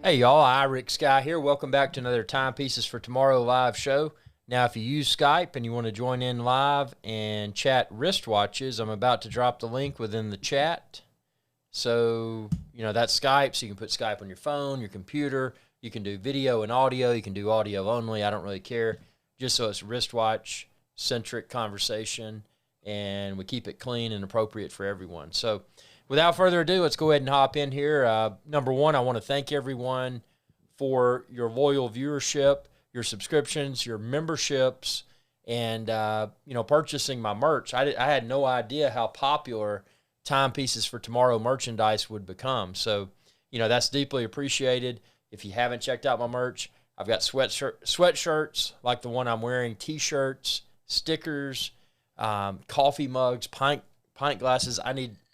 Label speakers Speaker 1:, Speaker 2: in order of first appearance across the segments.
Speaker 1: Hey y'all, Rick Sky here. Welcome back to another Timepieces for Tomorrow live show. Now, if you use Skype and you want to join in live and chat wristwatches, I'm about to drop the link within the chat. So, that's Skype, so you can put Skype on your phone, your computer. You can do video and audio. You can do audio only. I don't really care. Just so it's wristwatch-centric conversation, and we keep it clean and appropriate for everyone. So, without further ado, let's go ahead and hop in here. Number one, I want to thank everyone for your loyal viewership, your subscriptions, your memberships, and purchasing my merch. I had no idea how popular Timepieces for Tomorrow merchandise would become. So, that's deeply appreciated. If you haven't checked out my merch, I've got sweatshirts like the one I'm wearing, T-shirts, stickers, coffee mugs, pint glasses.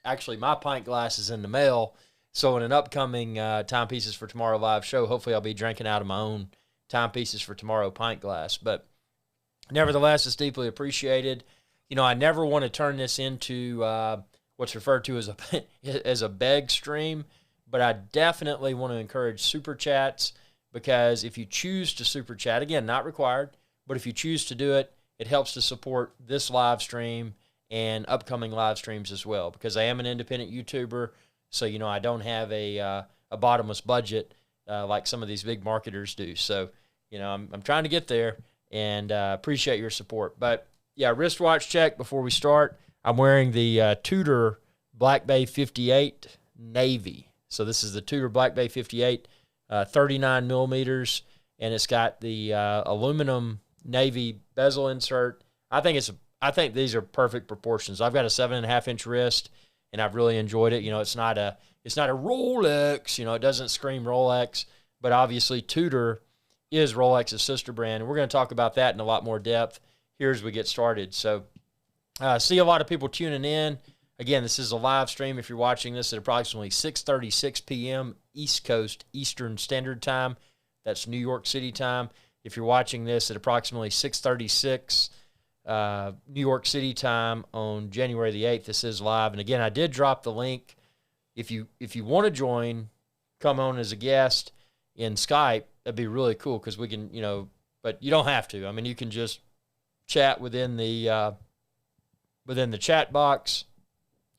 Speaker 1: Actually, my pint glass is in the mail, so in an upcoming Timepieces for Tomorrow live show, hopefully I'll be drinking out of my own Timepieces for Tomorrow pint glass. But nevertheless, it's deeply appreciated. I never want to turn this into what's referred to as a beg stream, but I definitely want to encourage super chats, because if you choose to super chat, again, not required, but if you choose to do it, it helps to support this live stream and upcoming live streams as well, because I am an independent YouTuber, so I don't have a bottomless budget like some of these big marketers do. So I'm trying to get there, and appreciate your support. But yeah, wristwatch check before we start. I'm wearing the Tudor Black Bay 58 Navy. So this is the Tudor Black Bay 58, 39 millimeters, and it's got the aluminum navy bezel insert. I think these are perfect proportions. I've got a 7.5-inch wrist, and I've really enjoyed it. It's not a Rolex. It doesn't scream Rolex, but obviously Tudor is Rolex's sister brand, and we're going to talk about that in a lot more depth here as we get started. So, see a lot of people tuning in. Again, this is a live stream. If you're watching this at approximately 6:36 p.m. East Coast Eastern Standard Time, that's New York City time. If you're watching this at approximately 6:36 New York City time on January the 8th, this is live. And again, I did drop the link. If you want to join, come on as a guest in Skype, that'd be really cool, because we can, but you don't have to. I mean, you can just chat within the chat box,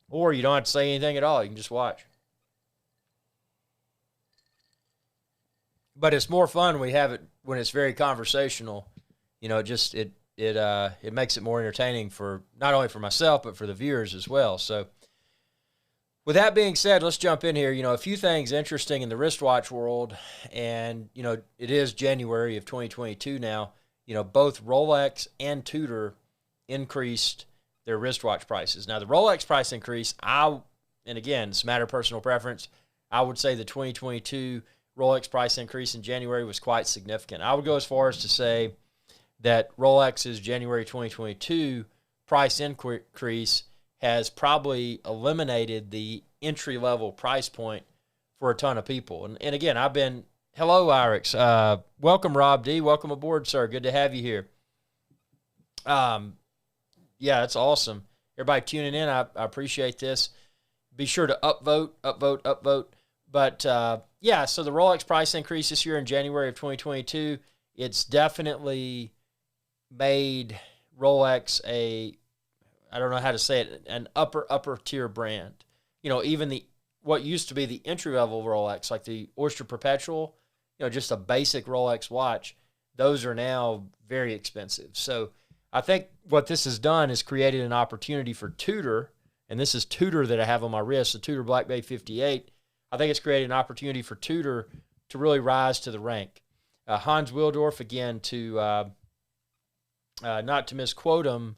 Speaker 1: or you don't have to say anything at all. You can just watch. But it's more fun when we have it when it's very conversational. It makes it more entertaining for not only for myself, but for the viewers as well. So with that being said, let's jump in here. A few things interesting in the wristwatch world, and, it is January of 2022 now. Both Rolex and Tudor increased their wristwatch prices. Now, the Rolex price increase, and again, it's a matter of personal preference, I would say the 2022 Rolex price increase in January was quite significant. I would go as far as to say that Rolex's January 2022 price increase has probably eliminated the entry-level price point for a ton of people. And again, hello, Irix. Welcome, Rob D. Welcome aboard, sir. Good to have you here. Yeah, that's awesome. Everybody tuning in, I appreciate this. Be sure to upvote. But, so the Rolex price increase this year in January of 2022, it's definitely made Rolex I don't know how to say it, an upper tier brand. Even what used to be the entry-level Rolex, like the Oyster Perpetual, just a basic Rolex watch, those are now very expensive. So I think what this has done is created an opportunity for Tudor, and this is Tudor that I have on my wrist, the Tudor Black Bay 58. I think it's created an opportunity for Tudor to really rise to the rank. Hans Willdorf, again, to not to misquote him,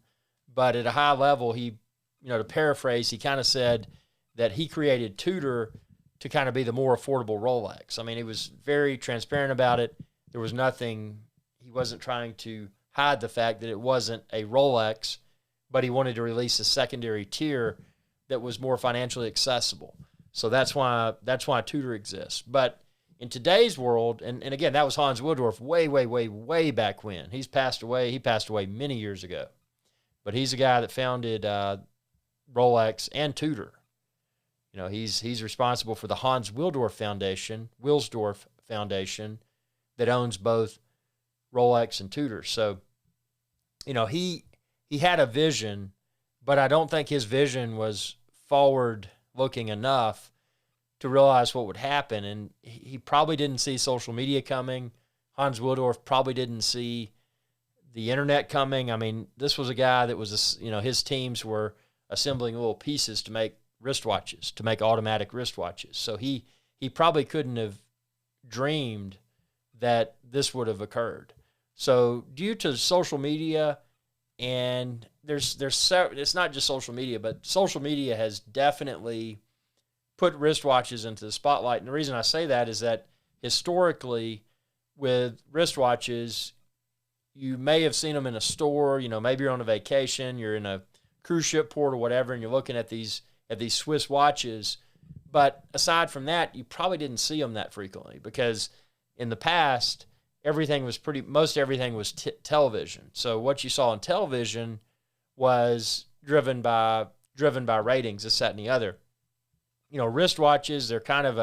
Speaker 1: but at a high level, he, to paraphrase, he kind of said that he created Tudor to kind of be the more affordable Rolex. I mean, he was very transparent about it. There was nothing, he wasn't trying to hide the fact that it wasn't a Rolex, but he wanted to release a secondary tier that was more financially accessible. So that's why Tudor exists. But in today's world, and again, that was Hans Willdorf way back when. He passed away many years ago. But he's a guy that founded Rolex and Tudor. He's responsible for the Hans Willdorf Foundation, Foundation that owns both Rolex and Tudor. So, he had a vision, but I don't think his vision was forward looking enough to realize what would happen. And he probably didn't see social media coming. Hans Willdorf probably didn't see the internet coming. I mean, this was a guy that was, his teams were assembling little pieces to make wristwatches, to make automatic wristwatches. So he probably couldn't have dreamed that this would have occurred. So due to social media, and it's not just social media, but social media has definitely put wristwatches into the spotlight. And the reason I say that is that historically with wristwatches, you may have seen them in a store, maybe you're on a vacation, you're in a cruise ship port or whatever, and you're looking at these Swiss watches. But aside from that, you probably didn't see them that frequently, because in the past, most everything was television. So what you saw on television was driven by ratings, this, that, and the other. Wristwatches, they're kind of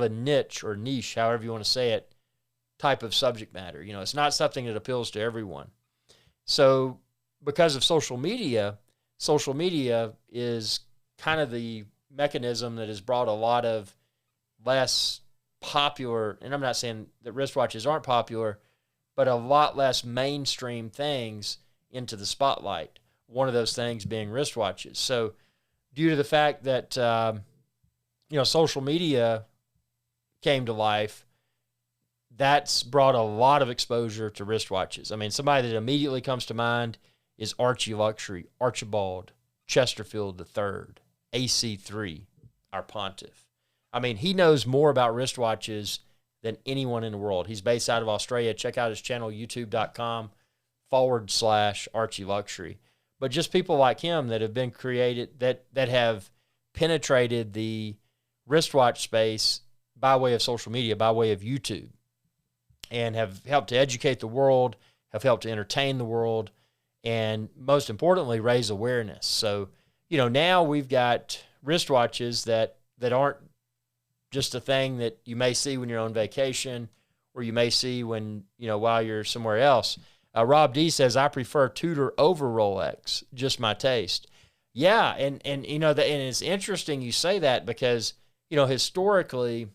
Speaker 1: a niche or niche, however you want to say it, type of subject matter. It's not something that appeals to everyone. So because of social media is kind of the mechanism that has brought a lot of less popular, and I'm not saying that wristwatches aren't popular, but a lot less mainstream things into the spotlight. One of those things being wristwatches. So due to the fact that, social media came to life, that's brought a lot of exposure to wristwatches. I mean, somebody that immediately comes to mind is Archibald Chesterfield III, AC3, our pontiff. I mean, he knows more about wristwatches than anyone in the world. He's based out of Australia. Check out his channel, youtube.com/Archie Luxury. But just people like him that have been created, that have penetrated the wristwatch space by way of social media, by way of YouTube, and have helped to educate the world, have helped to entertain the world, and most importantly, raise awareness. So, now we've got wristwatches that aren't just a thing that you may see when you're on vacation, or you may see when, while you're somewhere else. Rob D says, I prefer Tudor over Rolex, just my taste. Yeah, and it's interesting you say that, because, historically,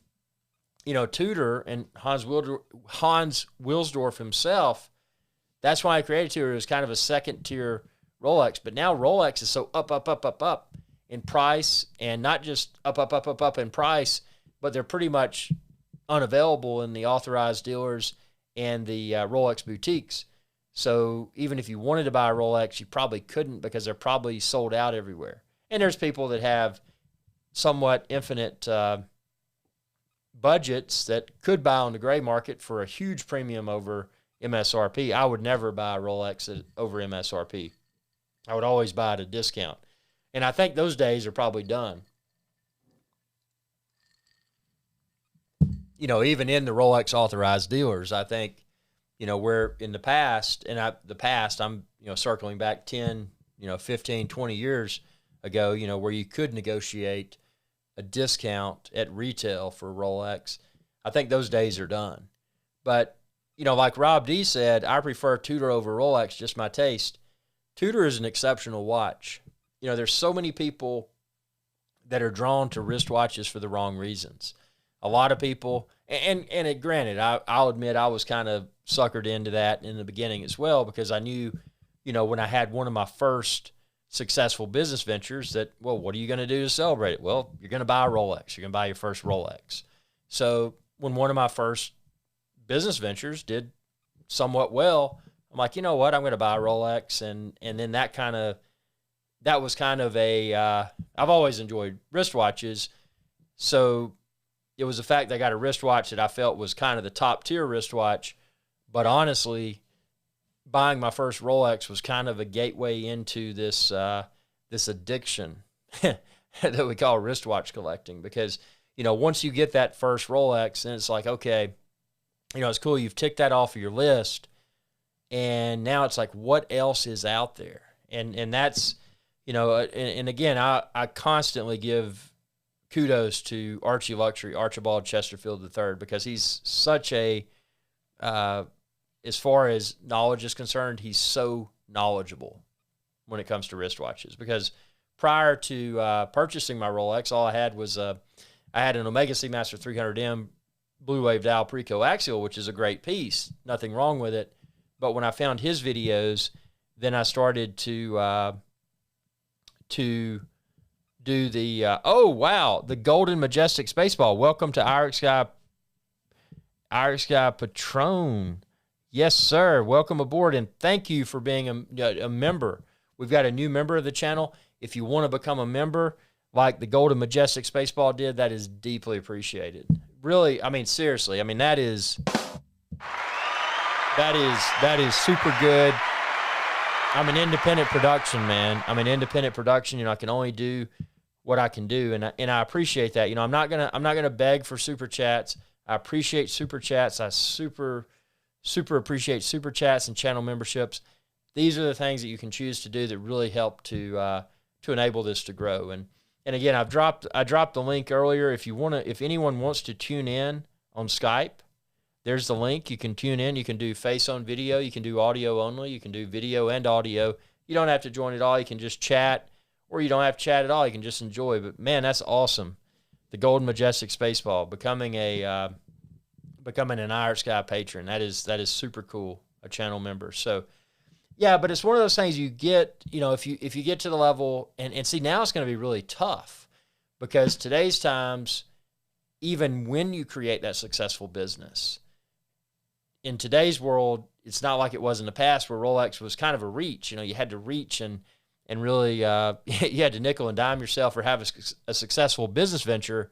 Speaker 1: Tudor and Hans Wilsdorf himself, that's why he created Tudor. It was kind of a second-tier Rolex. But now Rolex is so up in price, and not just up in price, but they're pretty much unavailable in the authorized dealers and the Rolex boutiques. So even if you wanted to buy a Rolex, you probably couldn't, because they're probably sold out everywhere. And there's people that have somewhat infinite budgets that could buy on the gray market for a huge premium over MSRP. I would never buy a Rolex over MSRP. I would always buy at a discount. And I think those days are probably done. Even in the Rolex authorized dealers, I think, where in the past, I'm, circling back 10, 15, 20 years ago, where you could negotiate a discount at retail for Rolex. I think those days are done. But, like Rob D said, I prefer Tudor over Rolex, just my taste. Tudor is an exceptional watch. There's so many people that are drawn to wristwatches for the wrong reasons. A lot of people, and granted, I'll admit I was kind of suckered into that in the beginning as well, because I knew, when I had one of my first successful business ventures that, well, what are you going to do to celebrate it? Well, you're going to buy a Rolex. You're going to buy your first Rolex. So when one of my first business ventures did somewhat well, I'm like, you know what, I'm going to buy a Rolex. And then that was kind of I've always enjoyed wristwatches. So it was the fact that I got a wristwatch that I felt was kind of the top tier wristwatch. But honestly, buying my first Rolex was kind of a gateway into this addiction that we call wristwatch collecting. Because, once you get that first Rolex, then it's like, okay, it's cool. You've ticked that off of your list. And now it's like, what else is out there? And that's, and again, I constantly give kudos to Archie Luxury, Archibald Chesterfield III, because he's such a, as far as knowledge is concerned, he's so knowledgeable when it comes to wristwatches. Because prior to purchasing my Rolex, all I had was I had an Omega Seamaster 300M Blue Wave dial pre-coaxial, which is a great piece. Nothing wrong with it. But when I found his videos, then I started to do the, oh, wow, the Golden Majestic Spaceball. Welcome to Irish Sky Patron. Yes, sir. Welcome aboard, and thank you for being a member. We've got a new member of the channel. If you want to become a member, like the Golden Majestic Spaceball did, that is deeply appreciated. Really, I mean, seriously, I mean, that is super good. I'm an independent production, man. I'm an independent production. You know, I can only do what I can do, and I appreciate that. You know, I'm not gonna beg for super chats. I appreciate super chats. I super appreciate super chats and channel memberships. These are the things that you can choose to do that really help to enable this to grow. And again, I dropped the link earlier. If anyone wants to tune in on Skype, there's the link. You can tune in. You can do face on video. You can do audio only. You can do video and audio. You don't have to join at all. You can just chat, or you don't have to chat at all. You can just enjoy. But man, that's awesome. The Golden Majestic Spaceball, becoming an Irish Sky patron. That is super cool. A channel member. So yeah, but it's one of those things you get, you know, if you get to the level, and see, now it's going to be really tough, because today's times, even when you create that successful business, in today's world, it's not like it was in the past where Rolex was kind of a reach. You know, you had to reach and really, you had to nickel and dime yourself or have a successful business venture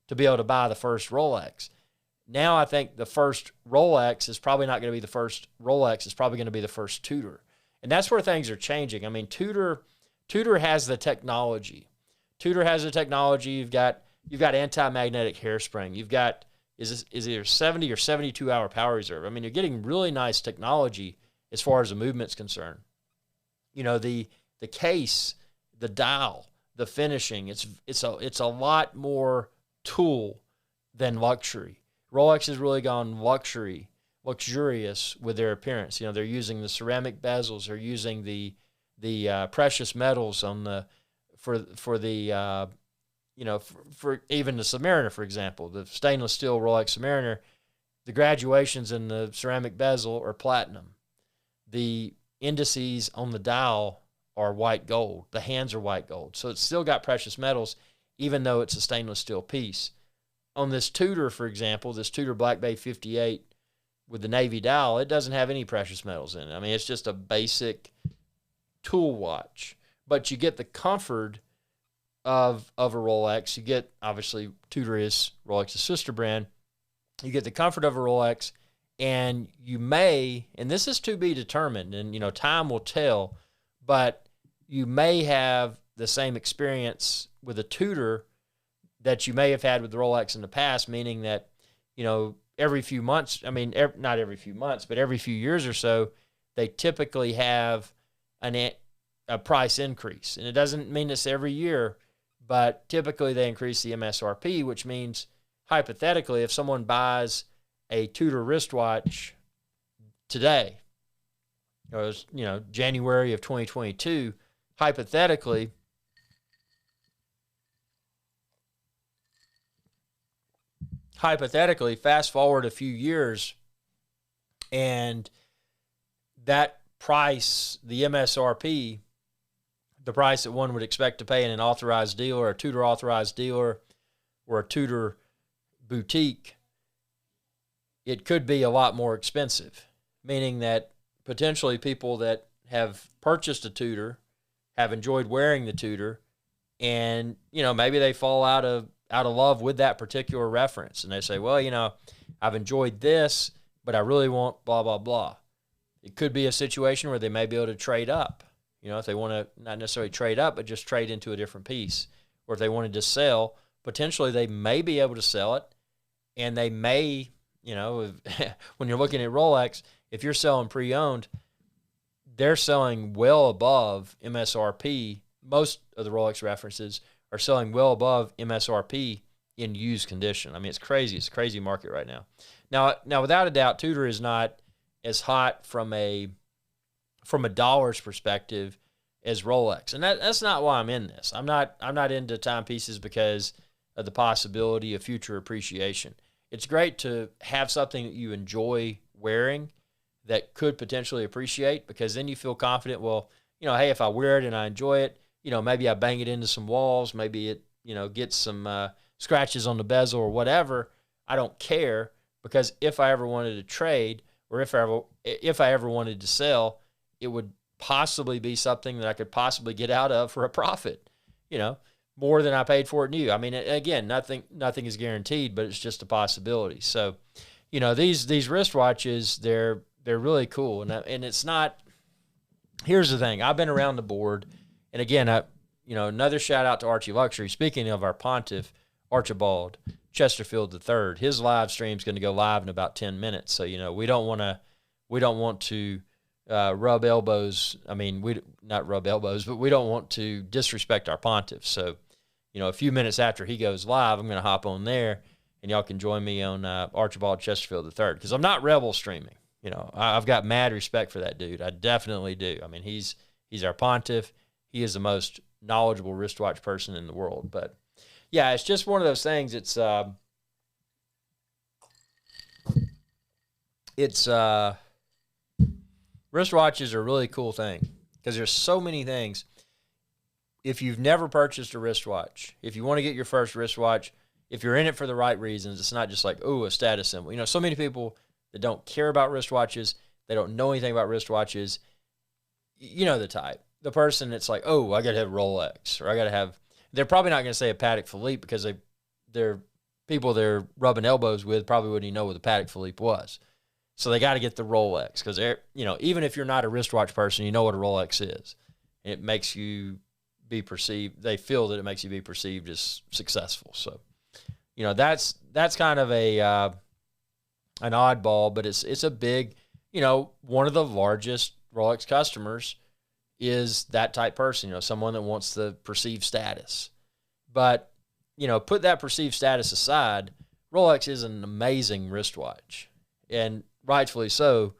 Speaker 1: to be able to buy the first Rolex. Now I think the first Rolex is probably not going to be the first Rolex. It's probably going to be the first Tudor. And that's where things are changing. I mean, Tudor has the technology. Tudor has the technology. You've got anti-magnetic hairspring. You've got is either 70 or 72 hour power reserve. I mean, you're getting really nice technology as far as the movement's concerned. You know, the case, the dial, the finishing. It's a lot more tool than luxury. Rolex has really gone luxurious with their appearance. You know, they're using the ceramic bezels. They're using the precious metals on for even the Submariner, for example, the stainless steel Rolex Submariner. The graduations in the ceramic bezel are platinum. The indices on the dial are white gold. The hands are white gold. So it's still got precious metals, even though it's a stainless steel piece. On this Tudor, for example, this Tudor Black Bay 58 with the navy dial, it doesn't have any precious metals in it. I mean, it's just a basic tool watch. But you get the comfort of a Rolex. You get, obviously, Tudor is Rolex's sister brand. You get the comfort of a Rolex, and you may, and this is to be determined, and, you know, time will tell, but you may have the same experience with a Tudor that you may have had with the Rolex in the past, meaning that, you know, every few months, I mean, not every few months, but every few years or so, they typically have a price increase. And it doesn't mean it's every year, but typically they increase the MSRP, which means, hypothetically, if someone buys a Tudor wristwatch today, or, you know, January of 2022, hypothetically, fast forward a few years, and that price, the MSRP, the price that one would expect to pay in an authorized dealer, a Tudor authorized dealer, or a Tudor boutique, it could be a lot more expensive, meaning that potentially people that have purchased a Tudor have enjoyed wearing the Tudor, and, you know, maybe they fall out of love with that particular reference, and they say, well, you know, I've enjoyed this, but I really want blah, blah, blah. It could be a situation where they may be able to trade up, you know, if they want to not necessarily trade up, but just trade into a different piece. Or if they wanted to sell, potentially they may be able to sell it, and they may, you know, when you're looking at Rolex, if you're selling pre-owned, they're selling well above MSRP. Most of the Rolex references are are selling well above MSRP in used condition. I mean, it's crazy. It's a crazy market right now. Now, without a doubt, Tudor is not as hot from a dollar's perspective as Rolex, and that's not why I'm in this. I'm not into timepieces because of the possibility of future appreciation. It's great to have something that you enjoy wearing that could potentially appreciate, because then you feel confident. Well, hey, if I wear it and I enjoy it, maybe I bang it into some walls, maybe it, gets some scratches on the bezel or whatever. I don't care, because if I ever wanted to trade, or if I ever wanted to sell, it would possibly be something that I could possibly get out of for a profit, more than I paid for it new. I mean, again, nothing is guaranteed, but it's just a possibility. So, these wristwatches, they're really cool. And it's not, here's the thing. I've been around the board, and again, another shout out to Archie Luxury. Speaking of our pontiff, Archibald Chesterfield III, his live stream is going to go live in about 10 minutes. So, we don't want to rub elbows. I mean, not rub elbows, but we don't want to disrespect our pontiff. So, a few minutes after he goes live, I'm going to hop on there, and y'all can join me on Archibald Chesterfield III, because I'm not rebel streaming. I've got mad respect for that dude. I definitely do. I mean, he's our pontiff. He is the most knowledgeable wristwatch person in the world. But yeah, it's just one of those things. It's wristwatches are a really cool thing, because there's so many things. If you've never purchased a wristwatch, if you want to get your first wristwatch, if you're in it for the right reasons, it's not just like, a status symbol. So many people that don't care about wristwatches, they don't know anything about wristwatches. The type. The person that's like, I got to have Rolex, or I got to have, they're probably not going to say a Patek Philippe, because they're people they're rubbing elbows with probably wouldn't even know what the Patek Philippe was. So they got to get the Rolex, because even if you're not a wristwatch person, you know what a Rolex is. It makes you be perceived. They feel that it makes you be perceived as successful. So, that's kind of an oddball, but it's a big, one of the largest Rolex customers is that type person. Someone that wants the perceived status. But put that perceived status aside, Rolex is an amazing wristwatch, and rightfully so.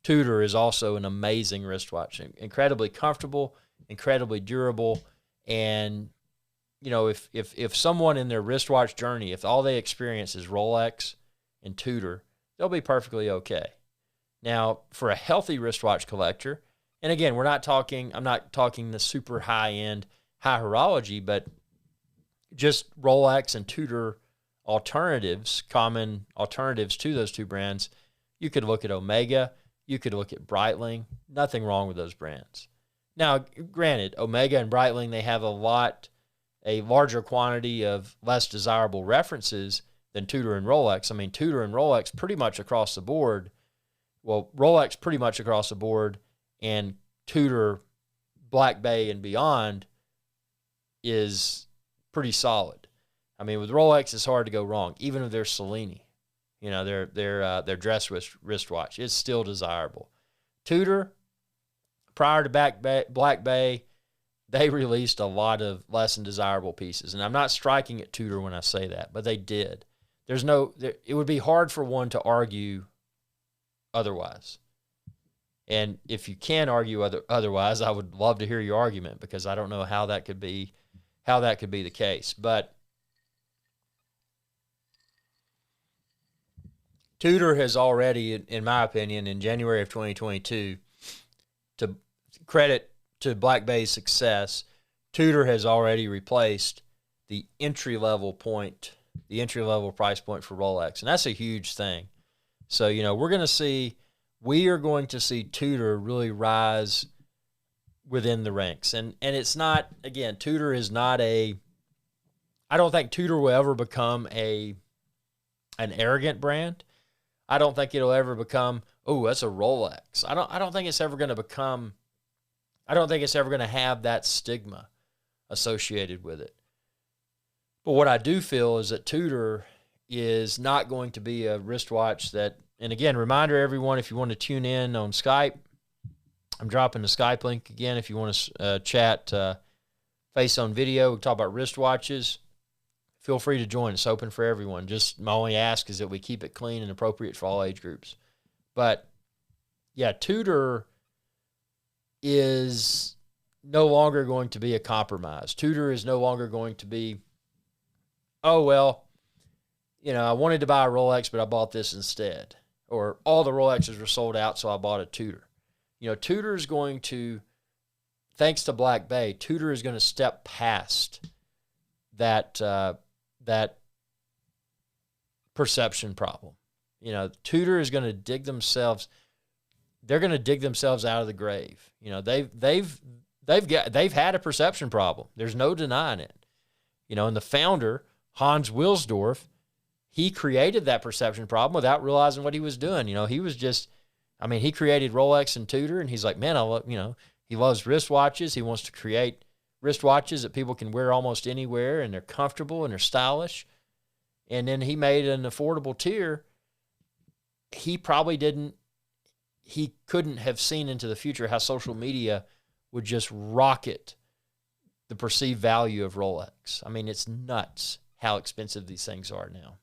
Speaker 1: Tudor is also an amazing wristwatch, incredibly comfortable, incredibly durable. And, if someone in their wristwatch journey, if all they experience is Rolex and Tudor, they'll be perfectly okay. Now, for a healthy wristwatch collector, and again, I'm not talking the super high-end, high horology, but just Rolex and Tudor alternatives, common alternatives to those two brands. You could look at Omega, you could look at Breitling. Nothing wrong with those brands. Now, granted, Omega and Breitling, they have a larger quantity of less desirable references than Tudor and Rolex. I mean, Tudor and Rolex pretty much across the board. Well, Rolex pretty much across the board, and Tudor, Black Bay and beyond is pretty solid. I mean, with Rolex, it's hard to go wrong. Even if they're Cellini, their dress wristwatch is still desirable. Tudor, prior to Black Bay, they released a lot of less than desirable pieces. And I'm not striking at Tudor when I say that, but they did. It would be hard for one to argue otherwise. And if you can argue otherwise, I would love to hear your argument, because I don't know how that could be the case. But Tudor has already, in my opinion, in January of 2022, to credit to Black Bay's success, Tudor has already replaced the entry-level price point for Rolex. And that's a huge thing. So, we are going to see Tudor really rise within the ranks. And it's not, again, Tudor is not I don't think Tudor will ever become an arrogant brand. I don't think it'll ever become, that's a Rolex. I don't think it's ever going to have that stigma associated with it. But what I do feel is that Tudor is not going to be a wristwatch that, and again, reminder everyone, if you want to tune in on Skype, I'm dropping the Skype link again if you want to chat face on video. We talk about wristwatches. Feel free to join. It's open for everyone. Just my only ask is that we keep it clean and appropriate for all age groups. But yeah, Tudor is no longer going to be a compromise. Tudor is no longer going to be, oh, well, I wanted to buy a Rolex, but I bought this instead. Or all the Rolexes were sold out, so I bought a Tudor. Tudor is going to, thanks to Black Bay, Tudor is going to step past that perception problem. Tudor is going to dig themselves. They're going to dig themselves out of the grave. They've had a perception problem. There's no denying it. And the founder, Hans Wilsdorf, he created that perception problem without realizing what he was doing. He was just, he created Rolex and Tudor, and he's like, man, he loves wristwatches. He wants to create wristwatches that people can wear almost anywhere, and they're comfortable and they're stylish. And then he made an affordable tier. He couldn't have seen into the future how social media would just rocket the perceived value of Rolex. It's nuts how expensive these things are now.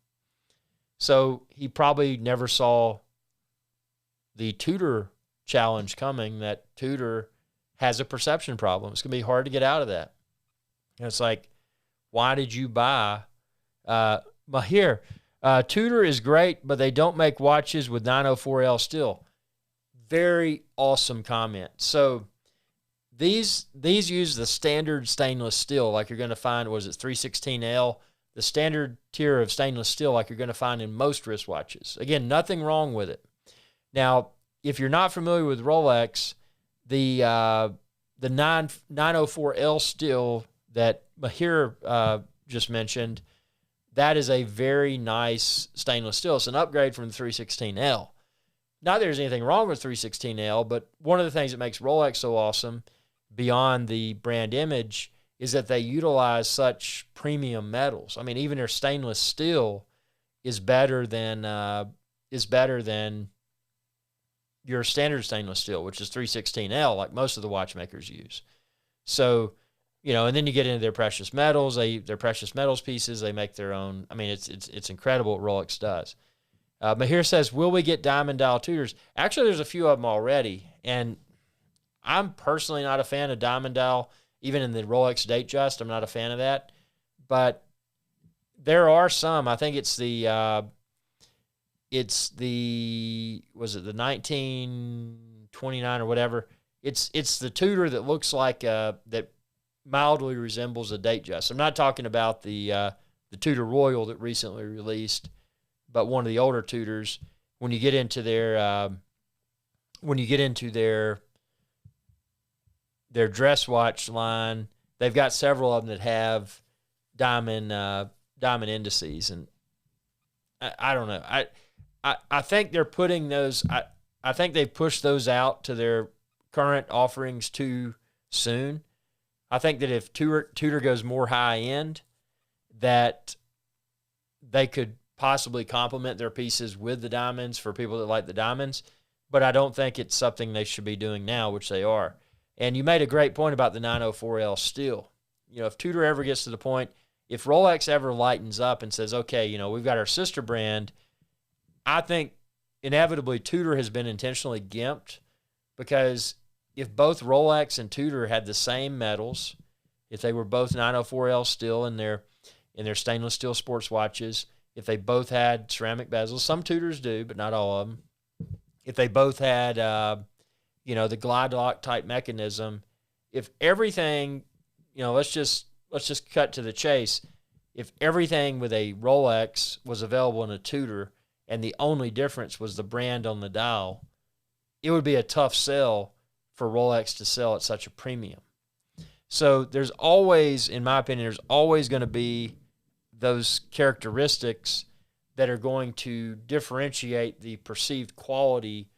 Speaker 1: So he probably never saw the Tudor challenge coming, that Tudor has a perception problem. It's going to be hard to get out of that. And it's like, why did you buy? Here, Tudor is great, but they don't make watches with 904L still. Very awesome comment. So these use the standard stainless steel, like you're going to find, 316L? The standard tier of stainless steel, like you're going to find in most wristwatches. Again, nothing wrong with it. Now, if you're not familiar with Rolex, the 904L steel that Mahir just mentioned, that is a very nice stainless steel. It's an upgrade from the 316L. Not that there's anything wrong with 316L, but one of the things that makes Rolex so awesome, beyond the brand image, is that they utilize such premium metals. Even their stainless steel is better than your standard stainless steel, which is 316L, like most of the watchmakers use. So, and then you get into their precious metals. Their precious metals pieces, they make their own. It's incredible what Rolex does. Mahir says, will we get diamond dial Tudors? Actually, there's a few of them already, and I'm personally not a fan of diamond dial. Even in the Rolex Datejust, I'm not a fan of that. But there are some. I think it's the 1929 or whatever. It's the Tudor that looks like that mildly resembles a Datejust. I'm not talking about the Tudor Royal that recently released, but one of the older Tudors. When you get into their dress watch line, they've got several of them that have diamond indices, and I don't know. I think they're putting those. I think they've pushed those out to their current offerings too soon. I think that if Tudor goes more high end, that they could possibly complement their pieces with the diamonds for people that like the diamonds. But I don't think it's something they should be doing now, which they are. And you made a great point about the 904L steel. If Tudor ever gets to the point, if Rolex ever lightens up and says, okay, we've got our sister brand, I think inevitably Tudor has been intentionally gimped, because if both Rolex and Tudor had the same metals, if they were both 904L steel in their stainless steel sports watches, if they both had ceramic bezels, some Tudors do, but not all of them, if they both had the glide lock type mechanism, if everything, let's just cut to the chase. If everything with a Rolex was available in a Tudor and the only difference was the brand on the dial, it would be a tough sell for Rolex to sell at such a premium. So there's always, in my opinion, there's always going to be those characteristics that are going to differentiate the perceived quality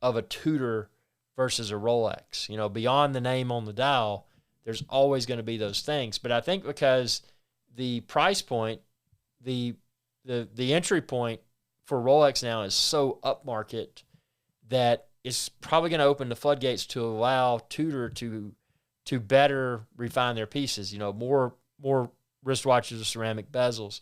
Speaker 1: of a Tudor versus a Rolex. Beyond the name on the dial, there's always going to be those things. But I think because the price point, the entry point for Rolex now is so upmarket that it's probably going to open the floodgates to allow Tudor to to better refine their pieces. More wristwatches with ceramic bezels,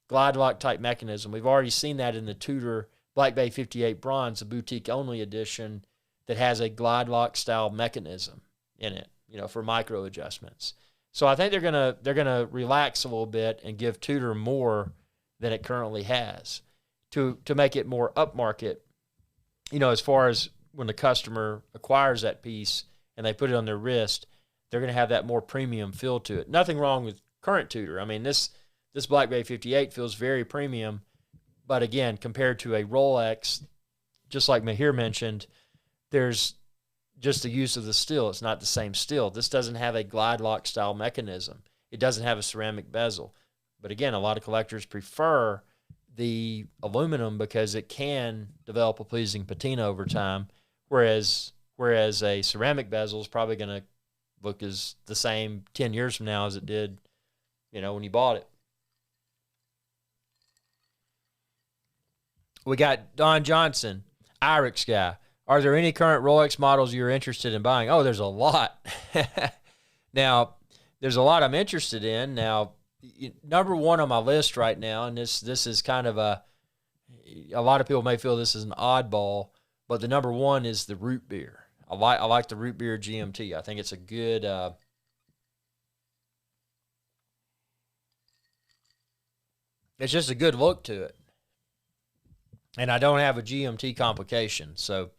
Speaker 1: glide lock type mechanism. We've already seen that in the Tudor Black Bay 58 Bronze, a boutique only edition that has a glide lock style mechanism in it, for micro adjustments. So I think they're gonna relax a little bit and give Tudor more than it currently has to make it more upmarket. As far as when the customer acquires that piece and they put it on their wrist, they're going to have that more premium feel to it. Nothing wrong with current Tudor. I mean, this Black Bay 58 feels very premium, but again, compared to a Rolex, just like Mahir mentioned, there's just the use of the steel. It's not the same steel. This doesn't have a glide lock style mechanism. It doesn't have a ceramic bezel. But again, a lot of collectors prefer the aluminum because it can develop a pleasing patina over time, whereas a ceramic bezel is probably going to look as the same 10 years from now as it did, when you bought it. We got Don Johnson, Irix guy. Are there any current Rolex models you're interested in buying? Oh, there's a lot. Now, there's a lot I'm interested in. Now, number one on my list right now, and this is kind of a lot of people may feel this is an oddball, but the number one is the root beer. I like the root beer GMT. I think it's a good it's just a good look to it. And I don't have a GMT complication. So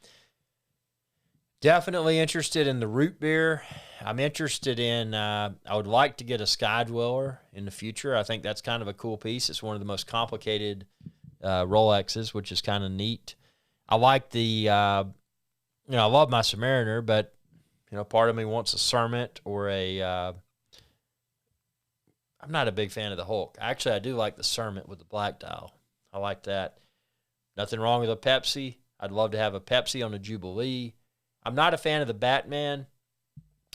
Speaker 1: definitely interested in the root beer. I'm interested in, I would like to get a Sky Dweller in the future. I think that's kind of a cool piece. It's one of the most complicated Rolexes, which is kind of neat. I like the, I love my Submariner, but, part of me wants a Cermet or I'm not a big fan of the Hulk. Actually, I do like the Cermet with the black dial. I like that. Nothing wrong with a Pepsi. I'd love to have a Pepsi on the Jubilee. I'm not a fan of the Batman,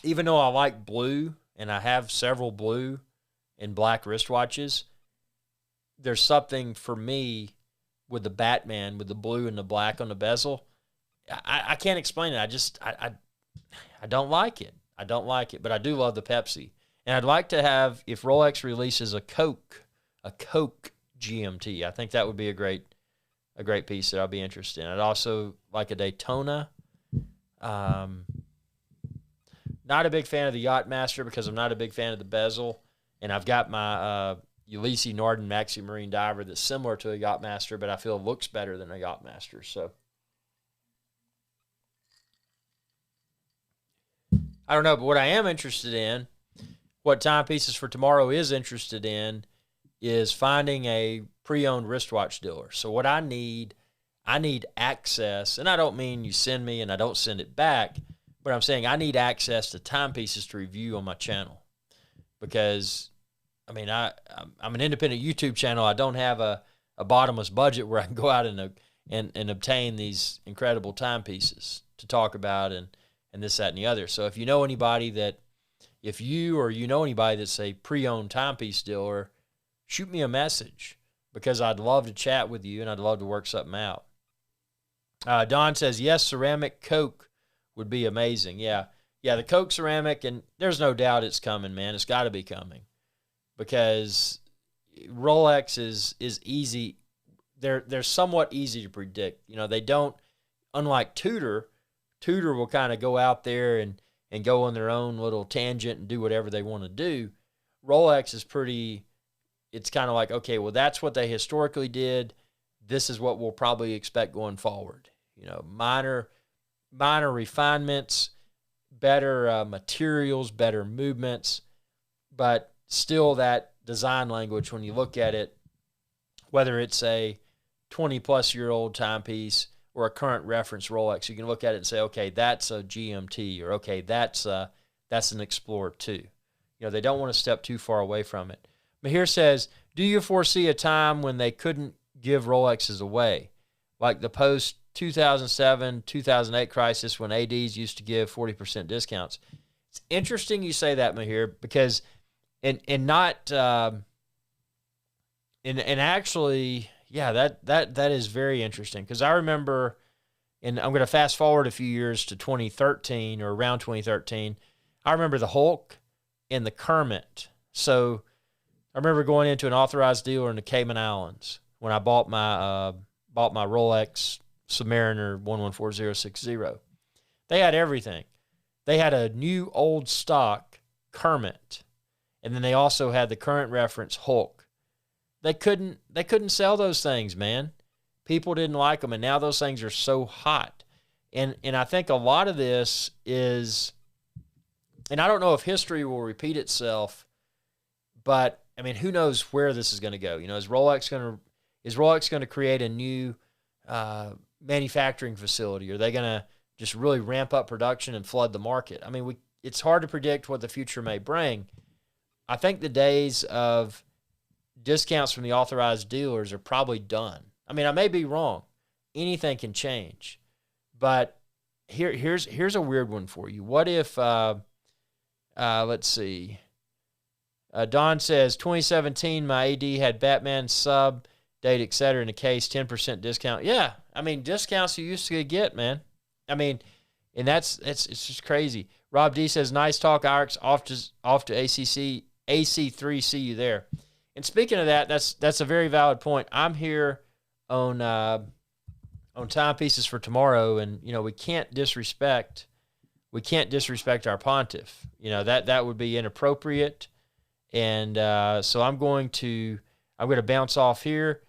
Speaker 1: even though I like blue, and I have several blue and black wristwatches. There's something for me with the Batman, with the blue and the black on the bezel. I can't explain it. I don't like it. I don't like it, but I do love the Pepsi. And I'd like to have, if Rolex releases a Coke GMT, I think that would be a great piece that I'll be interested in. I'd also like a Daytona. Not a big fan of the Yachtmaster because I'm not a big fan of the bezel. And I've got my Ulysses Norden Maxi Marine Diver that's similar to a Yachtmaster, but I feel looks better than a Yachtmaster. So I don't know, but what I am interested in, what Timepieces for Tomorrow is interested in, is finding a pre-owned wristwatch dealer. So what I need access, and I don't mean you send me and I don't send it back, but I'm saying I need access to timepieces to review on my channel. Because, I mean, I'm an independent YouTube channel. I don't have a bottomless budget where I can go out and obtain these incredible timepieces to talk about and this, that, and the other. So if you know anybody that's a pre-owned timepiece dealer, shoot me a message because I'd love to chat with you and I'd love to work something out. Don says, yes, ceramic Coke would be amazing. Yeah, the Coke ceramic, and there's no doubt it's coming, man. It's got to be coming because Rolex is easy. They're somewhat easy to predict. They don't, unlike Tudor will kind of go out there and go on their own little tangent and do whatever they want to do. Rolex is it's kind of like, okay, well, that's what they historically did. This is what we'll probably expect going forward. Minor refinements, better materials, better movements, but still that design language when you look at it, whether it's a 20-plus-year-old timepiece or a current reference Rolex, you can look at it and say, okay, that's a GMT, or okay, that's an Explorer 2. They don't want to step too far away from it. Mahir says, do you foresee a time when they couldn't give Rolexes away, like the post-2007, 2008 crisis when ADs used to give 40% discounts? It's interesting you say that, Mahir, because actually, yeah, that is very interesting, because I remember, and I'm going to fast forward a few years to 2013 or around 2013, I remember the Hulk and the Kermit. So I remember going into an authorized dealer in the Cayman Islands when I bought my Rolex Submariner 114060. They had everything. They had a new old stock Kermit, and then they also had the current reference Hulk. They couldn't sell those things, man. People didn't like them, and now those things are so hot. And I think a lot of this is, and I don't know if history will repeat itself, but I mean, who knows where this is going to go? You know, is Rolex going to create a new manufacturing facility? Are they going to just really ramp up production and flood the market? I mean, it's hard to predict what the future may bring. I think the days of discounts from the authorized dealers are probably done. I mean, I may be wrong. Anything can change. But here's a weird one for you. What if, let's see. Don says, 2017, my AD had Batman sub, date, etc. in the case, 10% discount. Yeah, I mean, discounts you used to get, man. I mean, and it's just crazy. Rob D says, nice talk, Irix, off to AC3, see you there. And speaking of that, that's a very valid point. I'm here on Timepieces for tomorrow, and you know we can't disrespect our pontiff. You know that would be inappropriate, and so I'm going to bounce off here.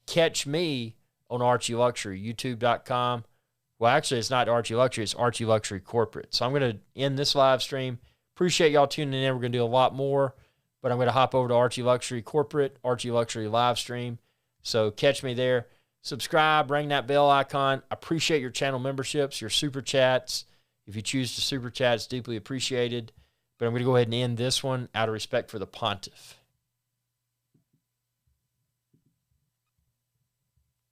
Speaker 1: Catch me on Archie Luxury, YouTube.com. Well, actually, it's not Archie Luxury; it's Archie Luxury Corporate. So I'm going to end this live stream. Appreciate y'all tuning in. We're going to do a lot more, but I'm going to hop over to Archie Luxury Corporate, Archie Luxury live stream. So catch me there. Subscribe, ring that bell icon. I appreciate your channel memberships, your super chats. If you choose to super chat, it's deeply appreciated. But I'm going to go ahead and end this one out of respect for the pontiff.